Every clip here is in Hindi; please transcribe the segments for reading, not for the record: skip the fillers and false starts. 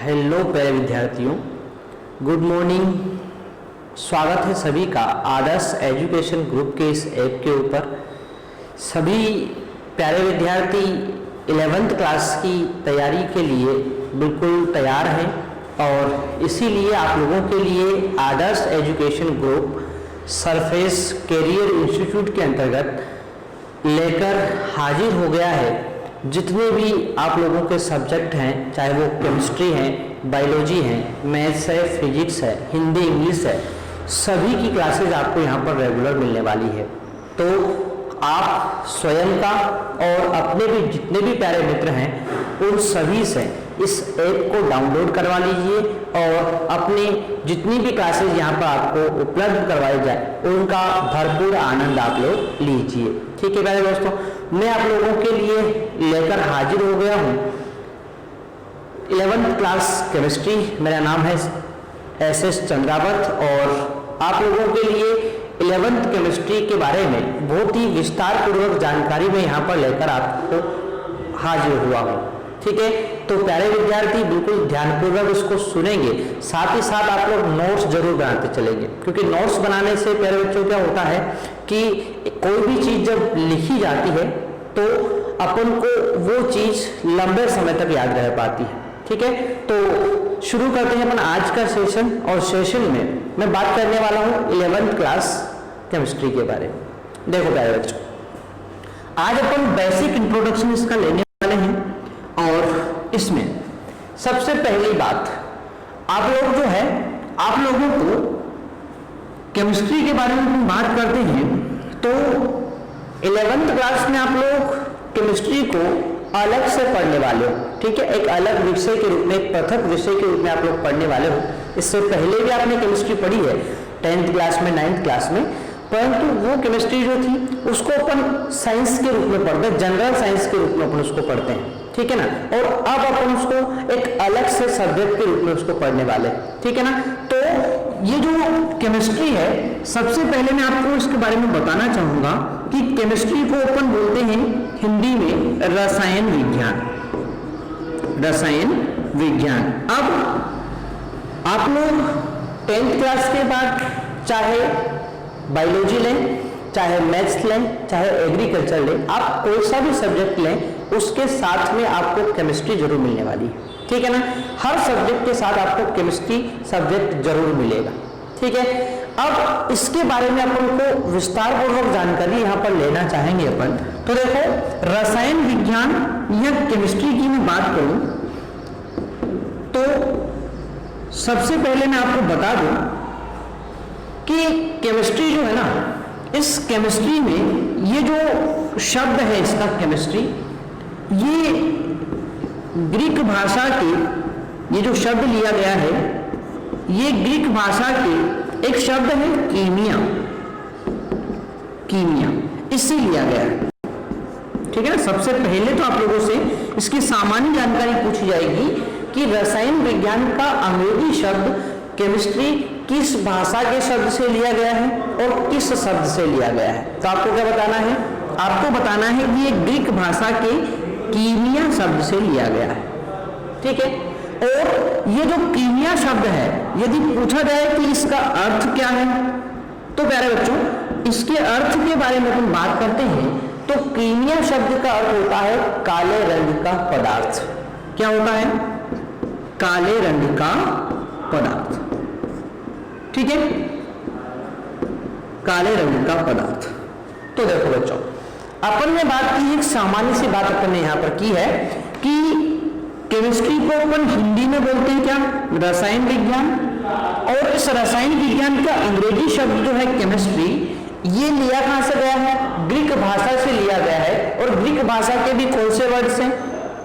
हेलो प्यारे विद्यार्थियों, गुड मॉर्निंग। स्वागत है सभी का आदर्श एजुकेशन ग्रुप के इस ऐप के ऊपर। सभी प्यारे विद्यार्थी 11th क्लास की तैयारी के लिए बिल्कुल तैयार हैं और इसीलिए आप लोगों के लिए Adarsh education group surface career institute के अंतर्गत लेकर हाजिर हो गया है। जितने भी आप लोगों के सब्जेक्ट हैं, चाहे वो केमिस्ट्री है, बायोलॉजी है, मैथ्स है, फिजिक्स है, हिंदी, इंग्लिश है, सभी की क्लासेज आपको यहाँ पर रेगुलर मिलने वाली है। तो आप स्वयं का और अपने भी जितने भी प्यारे मित्र हैं उन सभी से इस ऐप को डाउनलोड करवा लीजिए और अपनी जितनी भी क्लासेज यहाँ पर आपको उपलब्ध करवाई जाए उनका भरपूर आनंद आप लोग लीजिए। ठीक है प्यारे दोस्तों, मैं आप लोगों के लिए लेकर हाजिर हो गया हूँ 11th क्लास केमिस्ट्री। मेरा नाम है SS चंद्रावत और आप लोगों के लिए 11th केमिस्ट्री के बारे में बहुत ही विस्तार पूर्वक जानकारी में यहाँ पर लेकर आपको हाजिर हुआ हूँ। ठीक है, तो प्यारे विद्यार्थी बिल्कुल ध्यानपूर्वक इसको सुनेंगे, साथ ही साथ आप लोग नोट्स जरूर बनाते चलेंगे, क्योंकि नोट्स बनाने से प्यारे बच्चों क्या होता है कि कोई भी चीज जब लिखी जाती है तो अपन को वो चीज लंबे समय तक याद रह पाती है। ठीक है, तो शुरू करते हैं अपन आज का सेशन। और सेशन में मैं बात करने वाला हूँ 11th क्लास केमिस्ट्री के बारे में। देखो प्यारे बच्चों, आज अपन बेसिक इंट्रोडक्शन इसका लेने वाले हैं और इसमें सबसे पहली बात आप लोग जो है, आप लोगों को केमिस्ट्री के बारे में बात करते हैं तो 11th क्लास में आप लोग केमिस्ट्री को अलग से पढ़ने वाले हो। ठीक है, एक अलग विषय के रूप में, एक पृथक विषय के रूप में आप लोग पढ़ने वाले हो। इससे पहले भी आपने केमिस्ट्री पढ़ी है 10th क्लास में, 9th क्लास में, परंतु वो केमिस्ट्री जो थी उसको अपन साइंस के रूप में पढ़ते हैं, जनरल साइंस के रूप में अपन उसको पढ़ते हैं। ठीक है ना, और अब अपन उसको एक अलग से सब्जेक्ट के रूप में उसको पढ़ने वाले। ठीक है ना, तो ये जो केमिस्ट्री है, सबसे पहले मैं आपको इसके बारे में बताना चाहूंगा कि केमिस्ट्री को अपन बोलते हैं हिंदी में रसायन विज्ञान। रसायन विज्ञान। अब आप लोग 10th क्लास के बाद चाहे बायोलॉजी लें, चाहे मैथ्स लें, चाहे एग्रीकल्चर लें, आप कोई सा भी सब्जेक्ट लें, उसके साथ में आपको केमिस्ट्री जरूर मिलने वाली है। ठीक है ना, हर सब्जेक्ट के साथ आपको केमिस्ट्री सब्जेक्ट जरूर मिलेगा। ठीक है, अब इसके बारे में अपन को विस्तार पूर्वक जानकारी यहाँ पर लेना चाहेंगे अपन। तो देखो, रसायन विज्ञान या केमिस्ट्री की मैं बात करूं तो सबसे पहले मैं आपको बता दूं कि केमिस्ट्री जो है ना, इस केमिस्ट्री में ये जो शब्द है इसका केमिस्ट्री, ये ग्रीक भाषा के, ये जो शब्द लिया गया है ये ग्रीक भाषा के एक शब्द है कीमिया। कीमिया इससे लिया गया है। ठीक है ना, सबसे पहले तो आप लोगों से इसकी सामान्य जानकारी पूछी जाएगी कि रसायन विज्ञान का अंग्रेजी शब्द केमिस्ट्री किस भाषा के शब्द से लिया गया है और किस शब्द से लिया गया है। तो आपको क्या बताना है? आपको बताना है कि ये ग्रीक भाषा के कीमिया शब्द से लिया गया है। ठीक है, और ये जो कीमिया शब्द है, यदि पूछा जाए कि इसका अर्थ क्या है, तो प्यारे बच्चों इसके अर्थ के बारे में हम बात करते हैं तो कीमिया शब्द का अर्थ होता है काले रंग का पदार्थ। क्या होता है? काले रंग का पदार्थ। ठीक है, काले रंग का पदार्थ। तो देखो बच्चों, अपन ने बात की, एक सामान्य सी बात अपन ने यहां पर की है कि केमिस्ट्री को अपन हिंदी में बोलते हैं क्या? रसायन विज्ञान। और इस रसायन विज्ञान का अंग्रेजी शब्द जो है केमिस्ट्री, ये लिया कहां से गया है? ग्रीक भाषा से लिया गया है। और ग्रीक भाषा के भी कौन से वर्ड से?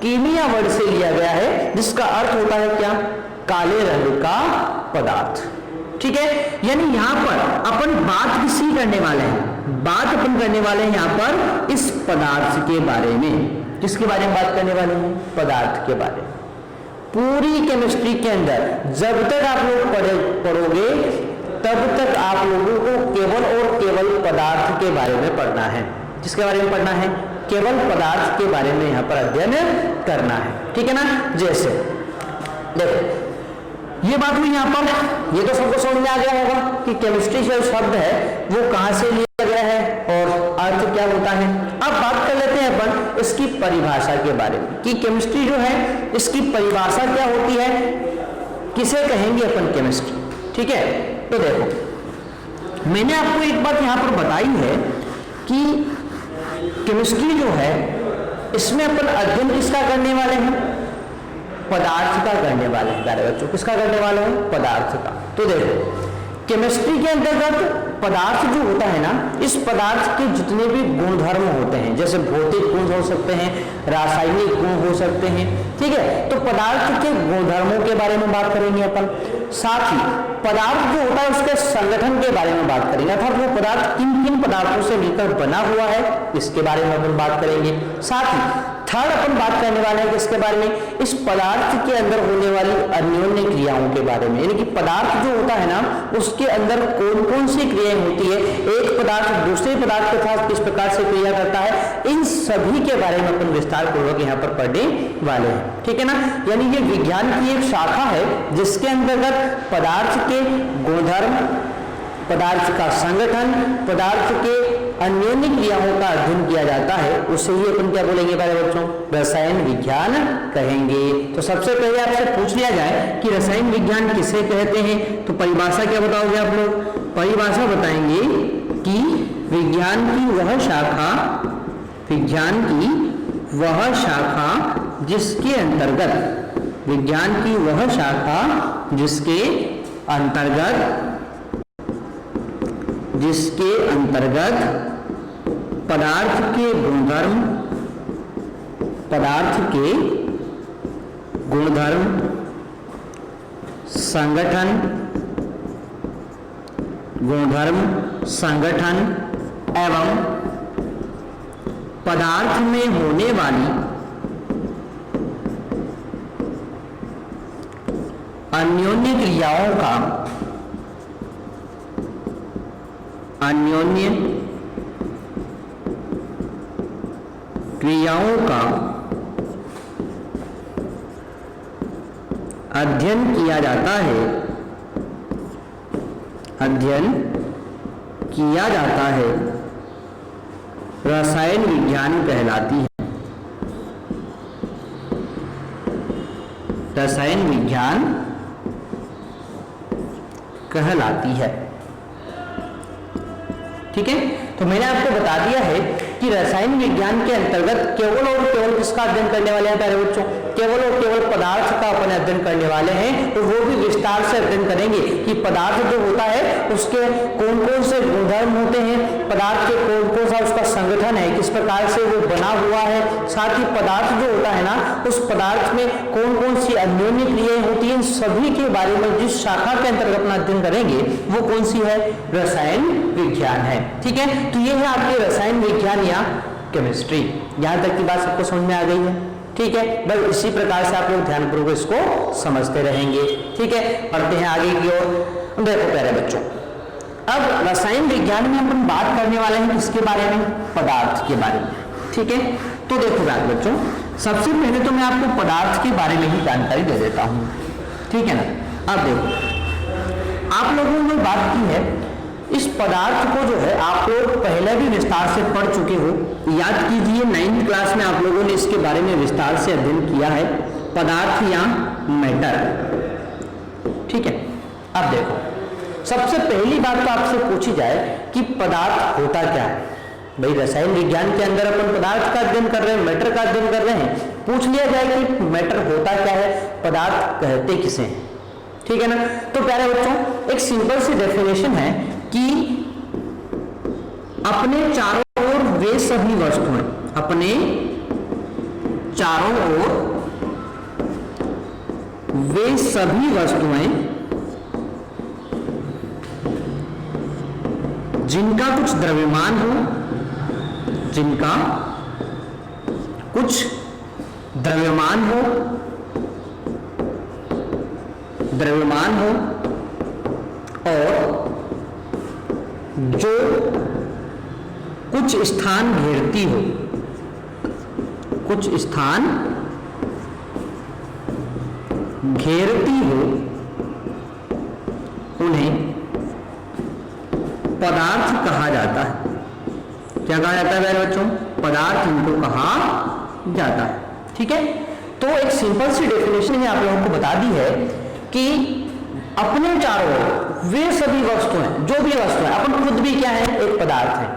कीमिया वर्ड से लिया गया है, जिसका अर्थ होता है क्या? काले रंग का पदार्थ। ठीक है, यानी यहां पर अपन बात किसी करने वाले हैं, बात अपन करने वाले हैं यहां पर इस पदार्थ के बारे में। किसके बारे में बात करने वाले हैं? पदार्थ के बारे में। पूरी केमिस्ट्री के अंदर जब तक आप लोग पढ़ोगे तब तक आप लोगों को केवल और केवल पदार्थ के बारे में पढ़ना है। किसके बारे में पढ़ना है? केवल पदार्थ के बारे में यहाँ पर अध्ययन करना है। ठीक है ना, जैसे देखो ये बात हुई यहाँ पर, ये तो सबको समझ में आ गया होगा कि केमिस्ट्री जो शब्द है वो कहाँ से लिया गया है और अर्थ क्या होता है। अब बात कर लेते हैं अपन इसकी परिभाषा के बारे में कि केमिस्ट्री जो है इसकी परिभाषा क्या होती है, किसे कहेंगे अपन केमिस्ट्री। ठीक है, तो देखो मैंने आपको एक बात यहाँ पर बताई है कि केमिस्ट्री जो है इसमें अपन अध्ययन किसका करने वाले हैं, पदार्थ का करने वाले हैं प्यारे बच्चों। किसका करने वाले हैं, पदार्थ का। तो देखो केमिस्ट्री के अंतर्गत पदार्थ जो होता है ना, इस पदार्थ के जितने भी गुणधर्म होते हैं, जैसे भौतिक गुण हो सकते हैं, रासायनिक गुण हो सकते हैं, ठीक है, तो पदार्थ के गुणधर्मों के बारे में बात करेंगे अपन। साथ ही पदार्थ जो होता है उसके संगठन के बारे में बात करेंगे, अर्थात वो पदार्थ किन किन पदार्थों से मिलकर बना हुआ है इसके बारे में अपन बात करेंगे। साथ ही थर्ड अपन बात करने वाले हैं किसके बारे में, इस पदार्थ के अंदर होने वाली अन्योन्य क्रियाओं के बारे में, यानी कि पदार्थ जो होता है ना उसके अंदर कौन कौन सी क्रियाएं होती है, एक पदार्थ दूसरे पदार्थ के साथ किस प्रकार से क्रिया करता है, इन सभी के बारे में अपन विस्तार पूर्वक यहाँ पर पढ़ने वाले हैं। ठीक है ना, यानी ये विज्ञान की एक शाखा है जिसके अंतर्गत पदार्थ के गुणधर्म, पदार्थ का संगठन, पदार्थ के अन्योन्य क्रियाओं का अध्ययन किया जाता है, उसे ही अपन क्या बोलेंगे प्यारे बच्चों, रसायन विज्ञान कहेंगे। तो सबसे पहले आपसे पूछ लिया जाए कि रसायन विज्ञान किसे कहते हैं, तो परिभाषा क्या बताओगे आप लोग, परिभाषा बताएंगे कि विज्ञान की वह शाखा, विज्ञान की वह शाखा जिसके अंतर्गत, विज्ञान की वह शाखा जिसके अंतर्गत पदार्थ के गुणधर्म, पदार्थ के गुणधर्म, संगठन, गुणधर्म, संगठन एवं पदार्थ में होने वाली अन्योन्य क्रियाओं का, अन्योन्य क्रियाओं का अध्ययन किया जाता है, अध्ययन किया जाता है, रसायन विज्ञान कहलाती है, रसायन विज्ञान कहलाती है। ठीक है, तो मैंने आपको बता दिया है कि रसायन विज्ञान के अंतर्गत केवल और केवल किसका अध्ययन करने वाले हैं प्यारे बच्चों, केवल और केवल पदार्थ का अपन अध्ययन करने वाले हैं। तो वो भी विस्तार से अध्ययन करेंगे कि पदार्थ जो होता है उसके कौन कौन से गुणधर्म होते हैं, पदार्थ के कौन कौन सा उसका संगठन है, किस प्रकार से वो बना हुआ है, साथ ही पदार्थ जो होता है ना उस पदार्थ में कौन कौन सी अन्योन्य क्रियाएं होती हैं, सभी के बारे में जिस शाखा के अंतर्गत अपना अध्ययन करेंगे वो कौन सी है, रसायन विज्ञान है। ठीक है, तो ये है आपके रसायन विज्ञान या केमिस्ट्री। यहां तक की बात सबको समझ में आ गई है। ठीक है, बस इसी प्रकार से आप लोग ध्यानपूर्वक इसको समझते रहेंगे। ठीक है, पढ़ते हैं आगे की ओर। देखो प्यारे बच्चों, अब रसायन विज्ञान में अपन बात करने वाले हैं किसके बारे में, पदार्थ के बारे में। ठीक है, तो देखो प्यारे बच्चों, सबसे पहले तो मैं आपको पदार्थ के बारे में ही जानकारी दे देता हूं। ठीक है ना, अब देखो आप लोगों ने बात की है, इस पदार्थ को जो है आप लोग पहले भी विस्तार से पढ़ चुके हो, याद कीजिए 9th क्लास में आप लोगों ने इसके बारे में विस्तार से अध्ययन किया है, पदार्थ या मैटर। ठीक है, अब देखो सबसे पहली बात तो आपसे पूछी जाए कि पदार्थ होता क्या है। भाई रसायन विज्ञान के अंदर अपन पदार्थ का अध्ययन कर रहे हैं, मैटर का अध्ययन कर रहे हैं, पूछ लिया जाए कि मैटर होता क्या है, पदार्थ कहते किसे हैं। ठीक है ना, तो प्यारे बच्चों एक सिंपल सी डेफिनेशन है कि अपने चारों ओर वे सभी वस्तुएं, अपने चारों ओर वे सभी वस्तुएं जिनका कुछ द्रव्यमान हो, जिनका कुछ द्रव्यमान हो, द्रव्यमान हो और जो कुछ स्थान घेरती हो, कुछ स्थान घेरती हो उन्हें पदार्थ कहा जाता है। क्या कहा जाता है मेरे बच्चों? पदार्थ इनको कहा जाता है। ठीक है, तो एक सिंपल सी डेफिनेशन है आप लोगों को बता दी है कि अपने चारों ओर वे सभी वस्तुएं, जो भी वस्तुएं, अपन खुद भी क्या है, एक पदार्थ है।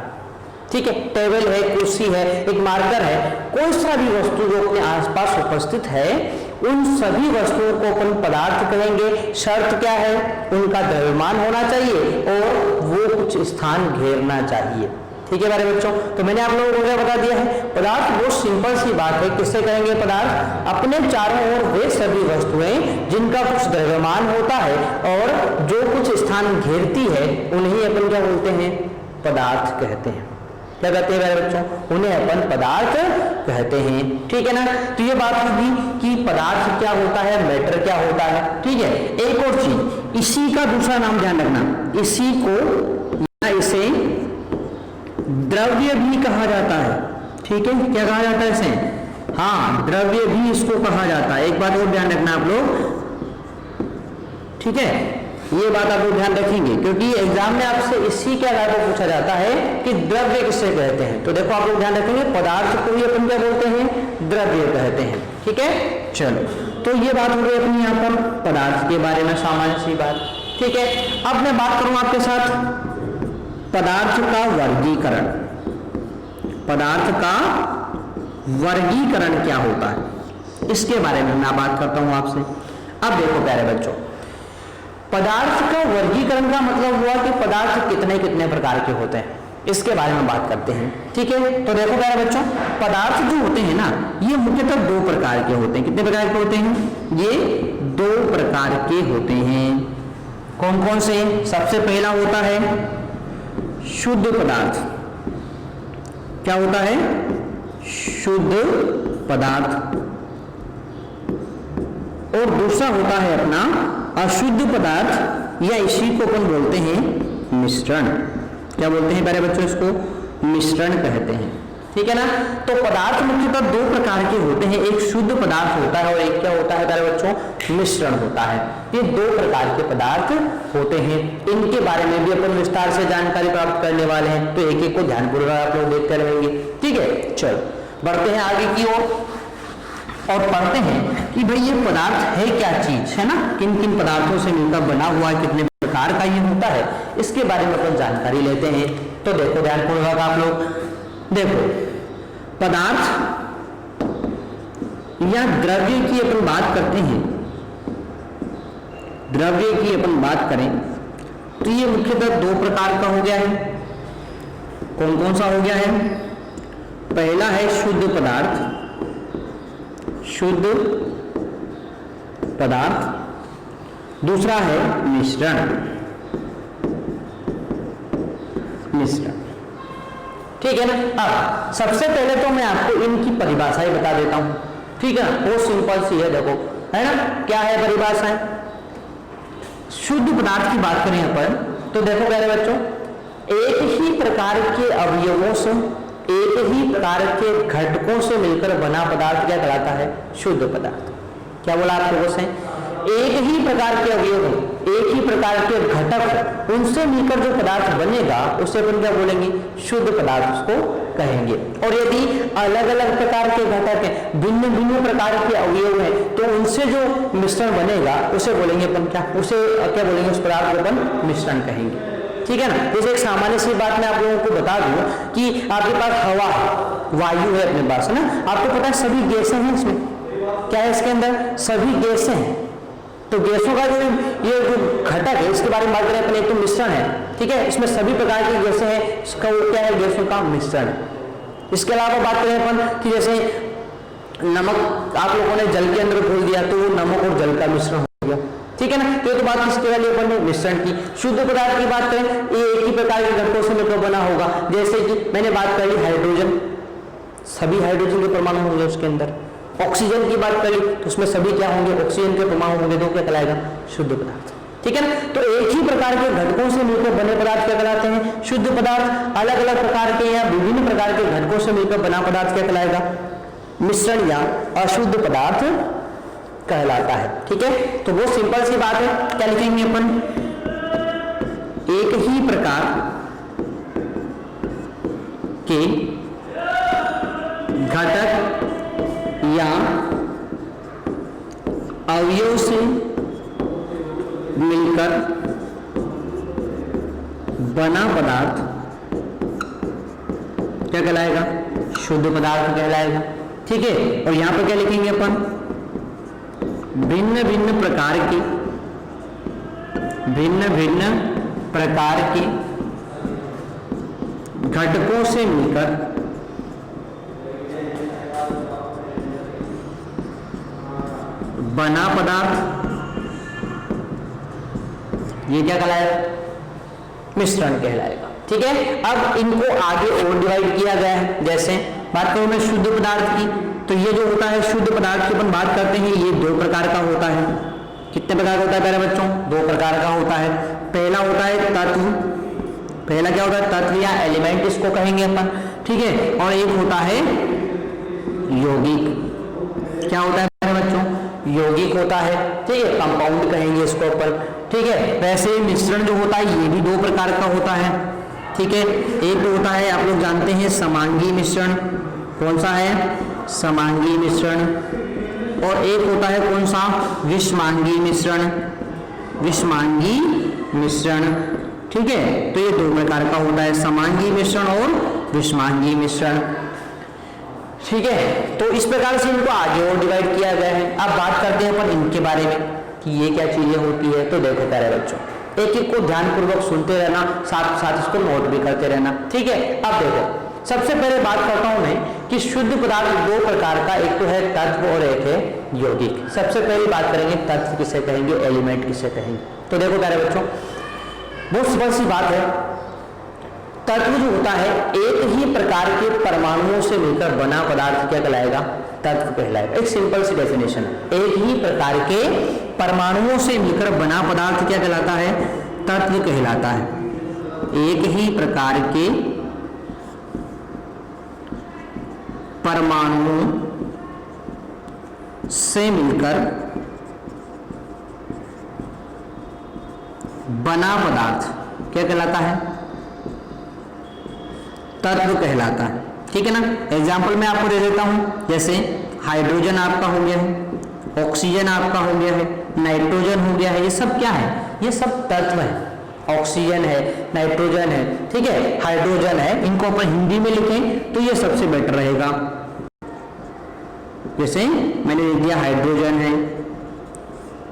ठीक है, टेबल है, कुर्सी है, एक मार्कर है, कोई सा भी वस्तु जो अपने आसपास उपस्थित है, उन सभी वस्तुओं को अपन पदार्थ कहेंगे। शर्त क्या है? उनका द्रव्यमान होना चाहिए और वो कुछ स्थान घेरना चाहिए। ठीक है मेरे बच्चों, तो मैंने आप लोगों को क्या बता दिया है? पदार्थ बहुत सिंपल सी बात है। किससे कहेंगे पदार्थ? अपने चारों ओर वे सभी वस्तुएं जिनका कुछ द्रव्यमान होता है और जो कुछ स्थान घेरती है, उन्हें अपन क्या बोलते हैं? पदार्थ कहते हैं। क्या कहते हैं मेरे बच्चों? उन्हें अपन पदार्थ कहते हैं। ठीक है ना, तो ये बात होगी कि पदार्थ क्या होता है, मैटर क्या होता है। ठीक है, एक और चीज, इसी का दूसरा नाम ध्यान रखना, इसी को या इसे द्रव्य भी कहा जाता है। ठीक है, क्या कहा जाता है इसे? हाँ, द्रव्य भी इसको कहा जाता है। एक बात और ध्यान रखना आप लोग, ठीक है, ये बात आप लोग ध्यान रखेंगे क्योंकि एग्जाम में आपसे इसी के आधार पर पूछा जाता है कि द्रव्य किसे कहते हैं। तो देखो आप लोग ध्यान रखेंगे, पदार्थ को ही अपन क्या बोलते हैं? द्रव्य कहते हैं। ठीक है, चलो, तो ये बात हो गई अपनी यहाँ पर पदार्थ के बारे में, सामान्य सी बात। ठीक है, अब मैं बात करूं आपके साथ पदार्थ का वर्गीकरण। पदार्थ का वर्गीकरण क्या होता है, इसके बारे में मैं बात करता हूं आपसे। अब देखो प्यारे बच्चों, पदार्थ का वर्गीकरण का मतलब हुआ कि पदार्थ कितने कितने प्रकार के होते हैं, इसके बारे में बात करते हैं। ठीक है, तो देखो प्यारे बच्चों, पदार्थ जो होते हैं ना, ये मुख्यतः दो प्रकार के होते हैं। कितने प्रकार के होते हैं? ये दो प्रकार के होते हैं। कौन कौन से? सबसे पहला होता है शुद्ध पदार्थ। क्या होता है? शुद्ध पदार्थ। और दूसरा होता है अपना अशुद्ध पदार्थ, या इसी को अपन बोलते हैं मिश्रण। क्या बोलते हैं प्यारे बच्चों? इसको मिश्रण कहते हैं। ठीक है ना, तो पदार्थ मुख्यतः दो प्रकार के होते हैं, एक शुद्ध पदार्थ होता है और एक क्या होता है प्यारे बच्चों? मिश्रण होता है। ये दो प्रकार के पदार्थ होते हैं, इनके बारे में भी अपन विस्तार से जानकारी प्राप्त करने वाले हैं, तो एक एक को ध्यानपूर्वक आप लोग देखते रहेंगे। ठीक है, चलो बढ़ते हैं आगे की ओर और पढ़ते हैं कि भाई ये पदार्थ है क्या चीज, है ना, किन किन पदार्थों से मिलकर बना हुआ है, कितने प्रकार का ये होता है, इसके बारे में अपन जानकारी लेते हैं। तो देखो ध्यानपूर्वक आप लोग देखो, पदार्थ या द्रव्य की अपन बात करते हैं, द्रव्य की अपन बात करें तो ये मुख्यतः दो प्रकार का हो गया है। कौन कौन सा हो गया है? पहला है शुद्ध पदार्थ, शुद्ध पदार्थ। दूसरा है मिश्रण, मिश्रण। ठीक है ना। अब सबसे पहले तो मैं आपको इनकी परिभाषा ही बता देता हूं। ठीक है, बहुत सिंपल सी है, देखो, है ना, क्या है परिभाषाएं। शुद्ध पदार्थ की बात करें अपन तो देखो प्यारे बच्चों, एक ही प्रकार के अवयवों से, एक ही प्रकार के घटकों से मिलकर बना पदार्थ क्या कहलाता है? शुद्ध पदार्थ। क्या बोला आप लोगों से? एक ही प्रकार के अवयव, एक ही प्रकार के घटक, उनसे मिलकर जो पदार्थ बनेगा उसे अपन क्या बोलेंगे? शुद्ध पदार्थ उसको कहेंगे। और यदि अलग अलग प्रकार के घटक हैं, भिन्न भिन्न प्रकार के अवयव हैं, तो उनसे जो मिश्रण बनेगा उसे बोलेंगे अपन क्या? उसे क्या बोलेंगे? उस पदार्थ को अपन मिश्रण कहेंगे। ठीक है ना। जैसे एक सामान्य सी बात मैं आप लोगों को बता दूं कि आपके पास हवा है, वायु है अपने पास, है ना, आपको पता है सभी गैसें हैं इसमें। क्या है इसके अंदर? सभी गैसें हैं। तो गैसों का जो ये जो घटक है इसके बारे में बात करें अपन, एक तो मिश्रण है। ठीक है, इसमें सभी प्रकार की गैसें हैं, इसका वो क्या है? गैसों का मिश्रण है। इसके अलावा बात करें अपन कि जैसे नमक आप लोगों ने जल के अंदर घोल दिया तो वो नमक और जल का मिश्रण हो गया। ठीक है ना, तो बात किसके वाली अपन ने? मिश्रण की। शुद्ध पदार्थ की बात करें, ये एक ही प्रकार के घटकों से मिलकर बना होगा। जैसे कि मैंने बात करी हाइड्रोजन, सभी हाइड्रोजन के परमाणु होंगे उसके अंदर। ऑक्सीजन की बात करी तो उसमें सभी क्या होंगे? ऑक्सीजन के परमाणु होंगे, तो क्या कहलाएगा? शुद्ध पदार्थ। ठीक है ना, तो एक ही प्रकार के घटकों से मिलकर बने पदार्थ क्या कहलाते हैं? शुद्ध पदार्थ। अलग अलग प्रकार के या विभिन्न प्रकार के घटकों से मिलकर बना पदार्थ क्या कहलाएगा? मिश्रण या अशुद्ध पदार्थ कहलाता है। ठीक है, तो वो सिंपल सी बात है। क्या लिखेंगे अपन, एक ही प्रकार के घटक या अवयव से मिलकर बना पदार्थ क्या कहलाएगा, शुद्ध पदार्थ कहलाएगा। ठीक है, और यहां पर क्या लिखेंगे अपन, भिन्न भिन्न प्रकार के घटकों से मिलकर बना पदार्थ ये क्या कहलाएगा, मिश्रण कहलाएगा। ठीक है, अब इनको आगे और डिवाइड किया गया है। जैसे बात करूं मैं शुद्ध पदार्थ की, तो ये जो होता है शुद्ध पदार्थ की अपन बात करते हैं, ये दो प्रकार का होता है। कितने प्रकार का होता है प्यारे बच्चों, दो प्रकार का होता है। पहला होता है तत्व, पहला क्या होता है, तत्व या एलिमेंट इसको कहेंगे अपन। ठीक है, और एक होता है यौगिक। क्या होता है प्यारे बच्चों, यौगिक होता है। ठीक है, कंपाउंड कहेंगे इसको अपन। ठीक है, वैसे मिश्रण जो होता है ये भी दो प्रकार का होता है। ठीक है, एक होता है आप लोग जानते हैं समांगी मिश्रण, कौन सा है, समांगी मिश्रण, और एक होता है कौन सा, विषमांगी मिश्रण, विषमांगी मिश्रण। ठीक है, तो ये दो प्रकार का होता है, समांगी मिश्रण और विषमांगी मिश्रण। ठीक है, तो इस प्रकार से इनको आगे और डिवाइड किया गया है। अब बात करते हैं अपन इनके बारे में कि ये क्या चीजें होती है। तो देखो प्यारे बच्चों, एक एक को ध्यानपूर्वक सुनते रहना, साथ साथ इसको नोट भी करते रहना। ठीक है, अब देखो सबसे पहले बात करता हूं मैं कि शुद्ध पदार्थ दो प्रकार का, एक तो है तत्व और एक है यौगिक। सबसे पहले बात करेंगे तत्व किसे कहेंगे, एलिमेंट किसे कहेंगे। तो देखो प्यारे बच्चों, बहुत सिंपल सी बात है, तत्व जो होता है एक ही प्रकार के परमाणुओं से मिलकर बना पदार्थ क्या कहलाएगा, तत्व कहलाएगा। एक सिंपल सी डेफिनेशन है, एक ही प्रकार के परमाणुओं से मिलकर बना पदार्थ क्या कहलाता है, तत्व कहलाता है। एक ही प्रकार के परमाणुओं से मिलकर बना पदार्थ क्या कहलाता है, तत्व कहलाता है। ठीक है ना, एग्जाम्पल मैं आपको दे देता हूं, जैसे हाइड्रोजन आपका हो गया है, ऑक्सीजन आपका हो गया है, नाइट्रोजन हो गया है, ये सब क्या है, ये सब तत्व है। ऑक्सीजन है, नाइट्रोजन है, ठीक है, हाइड्रोजन है, इनको अपन हिंदी में लिखें तो ये सबसे बेटर रहेगा। जैसे मैंने लिख दिया हाइड्रोजन है,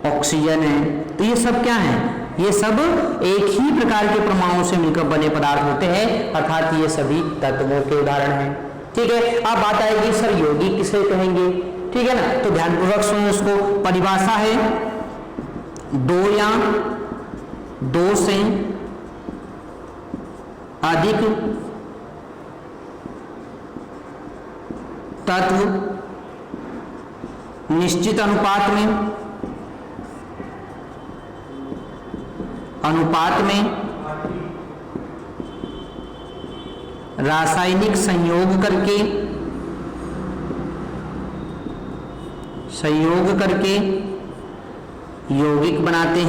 ऑक्सीजन है, तो ये सब क्या है, ये सब एक ही प्रकार के परमाणुओं से मिलकर बने पदार्थ होते हैं, अर्थात ये सभी तत्वों के उदाहरण हैं। ठीक है, अब बात आएगी सर यौगिक किसे कहेंगे। ठीक है ना, तो ध्यानपूर्वक सुनो इसको। परिभाषा है दो या दो से अधिक तत्व निश्चित अनुपात में रासायनिक संयोग करके यौगिक बनाते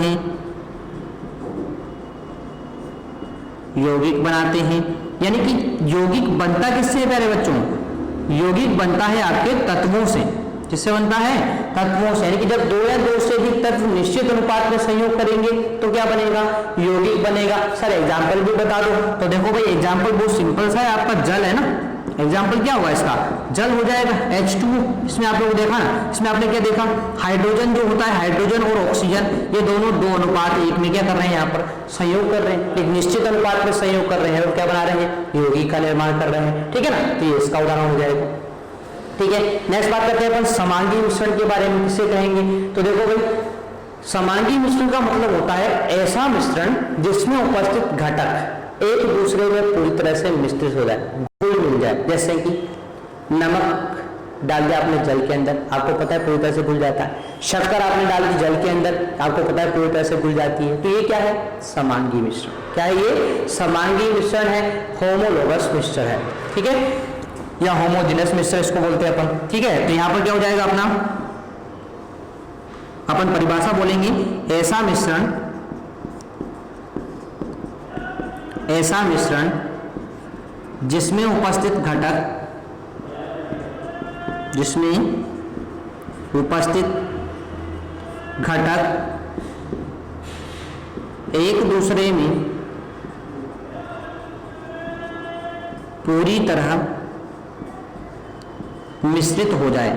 हैं। यानी कि यौगिक बनता किससे है प्यारे बच्चों, यौगिक बनता है आपके तत्वों से। किससे बनता है, तत्वों से। यानी कि जब दो या दो से अधिक तत्व निश्चित अनुपात में संयोग करेंगे तो क्या बनेगा, यौगिक बनेगा। सर एग्जाम्पल भी बता दो। तो देखो भाई एग्जाम्पल बहुत सिंपल सा है, आपका जल है ना, एग्जाम्पल क्या हुआ इसका, जल हो जाएगा H2O। इसमें आप लोगों को देखा ना, इसमें आपने क्या देखा, हाइड्रोजन जो होता है, हाइड्रोजन और ऑक्सीजन ये दोनों दो अनुपात एक में क्या कर रहे हैं, यहाँ पर संयोग कर रहे हैं, एक निश्चित अनुपात में संयोग कर रहे हैं और क्या बना रहे हैं, यौगिक का निर्माण कर रहे हैं। ठीक है ना, तो ये इसका उदाहरण हो जाएगा। ठीक है, नेक्स्ट बात करते हैं अपन समांगी मिश्रण के बारे में, किसे कहेंगे। तो देखो भाई समांगी मिश्रण का मतलब होता है ऐसा मिश्रण जिसमें उपस्थित घटक एक दूसरे में पूरी तरह से मिश्रित हो जाए, घुल मिल जाए। जैसे कि नमक डाल दिया आपने जल के अंदर, आपको पता है पूरी तरह से घुल जाता है। शक्कर आपने डाल दी जल के अंदर, आपको पता है पूरी तरह से घुल जाती है। तो ये क्या है, समांगी मिश्रण। क्या है ये, समांगी मिश्रण है, होमोलोगस मिश्रण है। ठीक है, या होमोजेनस मिश्रण इसको बोलते हैं अपन। ठीक है, तो यहां पर क्या हो जाएगा अपना अपन परिभाषा बोलेंगे, ऐसा मिश्रण जिसमें उपस्थित घटक एक दूसरे में पूरी तरह मिश्रित हो जाए,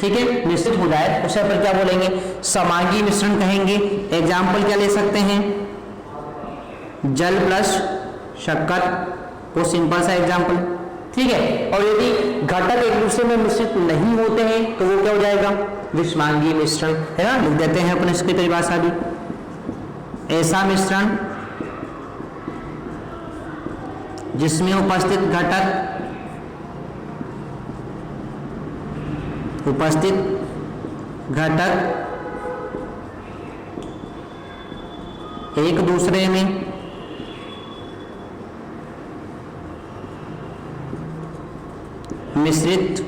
ठीक है, मिश्रित हो जाए, उसे पर क्या बोलेंगे, समांगी मिश्रण कहेंगे। एग्जाम्पल क्या ले सकते हैं, जल प्लस शक्कर, वो सिंपल सा एग्जाम्पल, ठीक है। और यदि घटक एक दूसरे में मिश्रित नहीं होते हैं तो वो क्या हो जाएगा, विषमांगी मिश्रण, है ना। लिख देते हैं अपने इसकी परिभाषा भी, ऐसा मिश्रण जिसमें उपस्थित घटक एक दूसरे में मिश्रित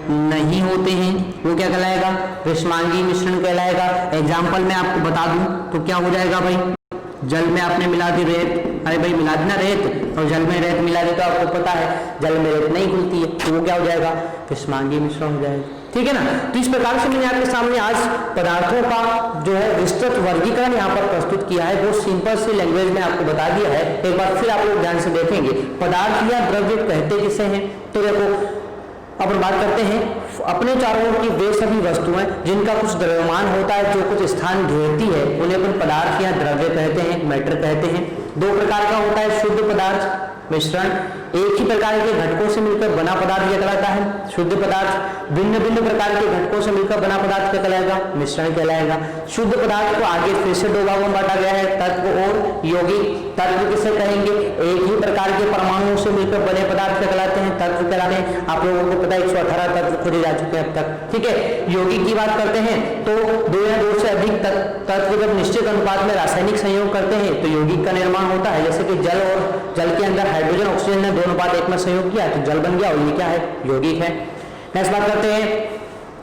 नहीं होते हैं, वो क्या कहलाएगा, विषमांगी मिश्रण कहलाएगा। एग्जाम्पल मैं आपको बता दूं तो क्या हो जाएगा भाई, जल में आपने मिला दी रेत, अरे भाई मिला दी ना रेत, और जल में रेत मिला दी तो आपको पता है जल में रेत नहीं घुलती है, तो वो क्या हो जाएगा, विषमांगी मिश्रण हो जाएगा, ठीक है ना। तो इस प्रकार से मैंने आपके सामने आज पदार्थों का जो है विस्तृत वर्गीकरण यहाँ पर प्रस्तुत किया है, बहुत सिंपल सी लैंग्वेज में आपको बता दिया है। एक बार फिर आप लोग ध्यान से देखेंगे, पदार्थ या द्रव्य कहते किसे हैं, तो देखो अपन बात करते हैं अपने चारों ओर की वे सभी वस्तुएं जिनका कुछ द्रव्यमान होता है, जो कुछ स्थान घेरती है, उन्हें अपन पदार्थ या द्रव्य कहते हैं, मैटर कहते हैं। दो प्रकार का होता है, शुद्ध पदार्थ मिश्रण, एक ही प्रकार के घटकों से मिलकर बना पदार्थ क्या कहलाता है, शुद्ध पदार्थ। भिन्न भिन्न प्रकार के घटकों से मिलकर बना पदार्थ क्या कहलाएगा, मिश्रण कहलाएगा। शुद्ध पदार्थ को आगे फिर से दो भागों में बांटा गया है, तत्व और यौगिक। तत्व किसे कहेंगे, एक ही प्रकार के परमाणुओं से मिलकर बने पदार्थ क्या कहलाते हैं, तत्व कहलाते हैं। आप लोगों को पता है 118 तत्व खोजे जा चुके हैं अब तक, ठीक है। यौगिक की बात करते हैं तो दो या दो से अधिक तत्व जब निश्चित अनुपात में रासायनिक संयोग करते हैं तो यौगिक का निर्माण होता है। जैसे कि जल और जल के अंदर हाइड्रोजन ऑक्सीजन ने 2 अनुपात 1 में संयोग किया तो जल बन गया, और ये क्या है, यौगिक है। नेक्स्ट बात करते हैं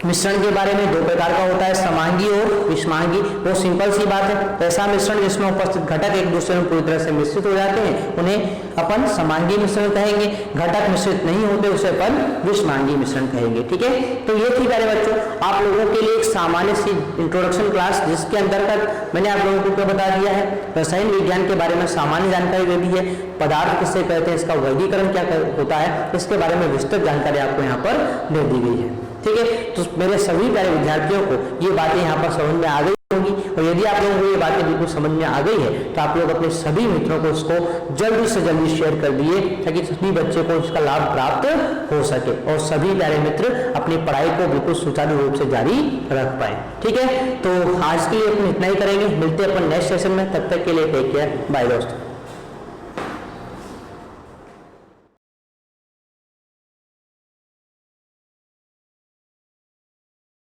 मिश्रण के बारे में। 2 प्रकार का होता है, समांगी और विषमांगी। वो सिंपल सी बात है, ऐसा मिश्रण जिसमें उपस्थित घटक एक दूसरे में पूरी तरह से मिश्रित हो जाते हैं उन्हें अपन समांगी मिश्रण कहेंगे। घटक मिश्रित नहीं होते उसे अपन विषमांगी मिश्रण कहेंगे, ठीक है। तो ये थी प्यारे बच्चों आप लोगों के लिए एक सामान्य सी इंट्रोडक्शन क्लास, जिसके अंतर्गत मैंने आप लोगों को क्या बता दिया है, रसायन विज्ञान के बारे में सामान्य जानकारी दे दी है, पदार्थ किसे कहते हैं, इसका वर्गीकरण क्या होता है, इसके बारे में विस्तृत जानकारी आपको यहाँ पर दे दी गई है, ठीक है। तो मेरे सभी प्यारे विद्यार्थियों को ये बातें यहाँ पर समझ में आ गई होंगी, और यदि आप लोगों को ये बातें बिल्कुल समझ में आ गई है तो आप लोग अपने सभी मित्रों को इसको जल्दी से जल्दी शेयर कर दिए, ताकि सभी बच्चे को इसका लाभ प्राप्त हो सके और सभी प्यारे मित्र अपनी पढ़ाई को बिल्कुल सुचारू रूप से जारी रख पाए, ठीक है। तो आज के लिए अपन इतना ही करेंगे, मिलते हैं अपन नेक्स्ट सेशन में, तब तक के लिए टेक केयर, बाय दोस्तों।